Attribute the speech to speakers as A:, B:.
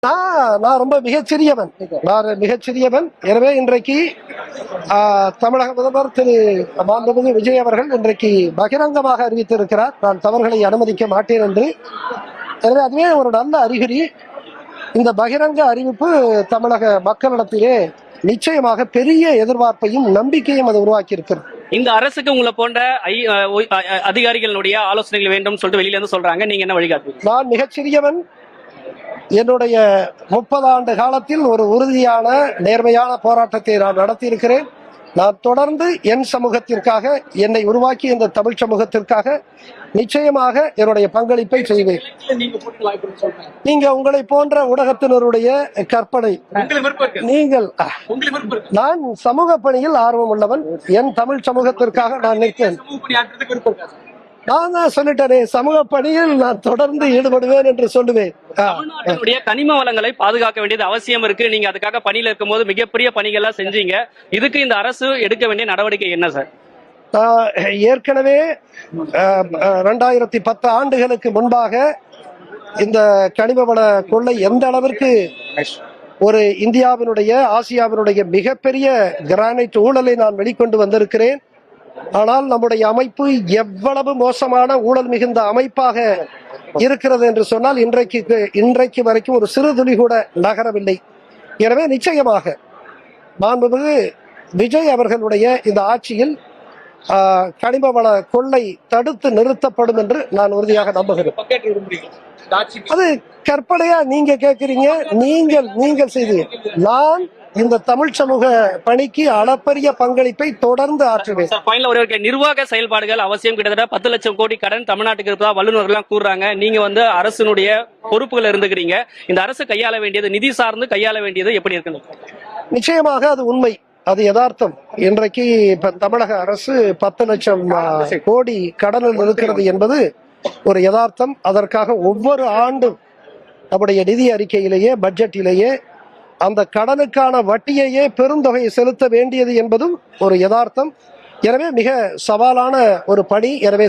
A: நான் ரொம்ப மிகச்சிறியவன். எனவே இன்றைக்கு தமிழக முதல்வர் திரு மாண்புமிகு விஜய் அவர்கள் இன்றைக்கு பகிரங்கமாக அறிவித்திருக்கிறார், நான் தவறுகளை அனுமதிக்க மாட்டேன் என்று. எனவே அதுவே ஒரு நல்ல அறிகுறி. இந்த பகிரங்க அறிவிப்பு தமிழக மக்களிடத்திலே நிச்சயமாக பெரிய எதிர்பார்ப்பையும் நம்பிக்கையும் அது உருவாக்கி இருக்கிறது.
B: இந்த அரசுக்கு உங்களை போன்ற அதிகாரிகளுடைய ஆலோசனைகள் வேண்டும் சொல்லிட்டு வெளியில இருந்து சொல்றாங்க, நீங்க என்ன வழிகாட்டுவீங்க?
A: நான் மிகச்சிறியவன். என்னுடைய 30 ஆண்டு காலத்தில் ஒரு உறுதியான நேர்மையான போராட்டத்தை நான் நடத்தியிருக்கிறேன். நான் தொடர்ந்து என் சமூகத்திற்காக, என்னை உருவாக்கி இந்த தமிழ் சமூகத்திற்காக நிச்சயமாக என்னுடைய பங்களிப்பை செய்வேன். நீங்க உங்களை போன்ற ஊடகத்தினருடைய கற்பனை. நான் சமூக பணியில் ஆர்வம் உள்ளவன். என் தமிழ் சமூகத்திற்காக நான் நிற்பேன். நான் தான் சொல்லிட்டேனே, சமூக பணியில் நான் தொடர்ந்து ஈடுபடுவேன் என்று சொல்லுவேன்.
B: தமிழ்நாட்டினுடைய கனிம வளங்களை பாதுகாக்க வேண்டியது அவசியம் இருக்கு. நீங்க அதுக்காக பணியில இருக்கும் போது மிகப்பெரிய பணிகள்லாம் செஞ்சீங்க. இதுக்கு இந்த அரசு எடுக்க வேண்டிய நடவடிக்கை என்ன சார்?
A: ஏற்கனவே 2010 ஆண்டுகளுக்கு முன்பாக இந்த கனிம வள கொள்ளை எந்த அளவிற்கு ஒரு இந்தியாவினுடைய, ஆசியாவினுடைய மிகப்பெரிய கிரானைட் ஊழலை நான் வெளிக்கொண்டு வந்திருக்கிறேன். ஆனால் நம்முடைய அமைப்பு எவ்வளவு மோசமான ஊழல் மிகுந்த அமைப்பாக இருக்கிறது என்று சொன்னால் இன்றைக்கு வரைக்கும் ஒரு சிறு துளி கூட நகரவில்லை. எனவே நிச்சயமாக மாண்புமிகு விஜய் அவர்களுடைய இந்த ஆட்சியில் கனிம வள கொள்ளை தடுத்து நிறுத்தப்படும் என்று நான் உறுதியாக நம்புகிறேன். அது கற்பனையா நீங்க கேட்கிறீங்க, நீங்கள் செய்தீங்க. நான் இந்த தமிழ் சமூக பணிக்கு அளப்பரிய பங்களிப்பை தொடர்ந்து ஆற்றுவேன்.
B: நிர்வாக செயல்பாடுகள் அவசியம். கிட்டத்தட்ட 10 லட்சம் கோடி கடன் தமிழ்நாட்டுக்கு இருப்பதா வல்லுநர்கள் கூறுறாங்க. நீங்க அரசினுடைய பொறுப்புகள் இருந்துக்கிறீங்க. இந்த அரசு கையாள வேண்டியது, நிதி சார்ந்து கையாள வேண்டியது எப்படி இருக்கு?
A: நிச்சயமாக அது உண்மை, அது யதார்த்தம். இன்றைக்கு இப்ப தமிழக அரசு 10 லட்சம் கோடி கடனில் இருக்கிறது என்பது ஒரு யதார்த்தம். அதற்காக ஒவ்வொரு ஆண்டும் நம்முடைய நிதி அறிக்கையிலேயே, பட்ஜெட்டிலேயே அந்த கடனுக்கான வட்டியையே பெருந்தொகையை செலுத்த வேண்டியது என்பதும் ஒரு யதார்த்தம். எனவே மிக சவாலான ஒரு பணி. எனவே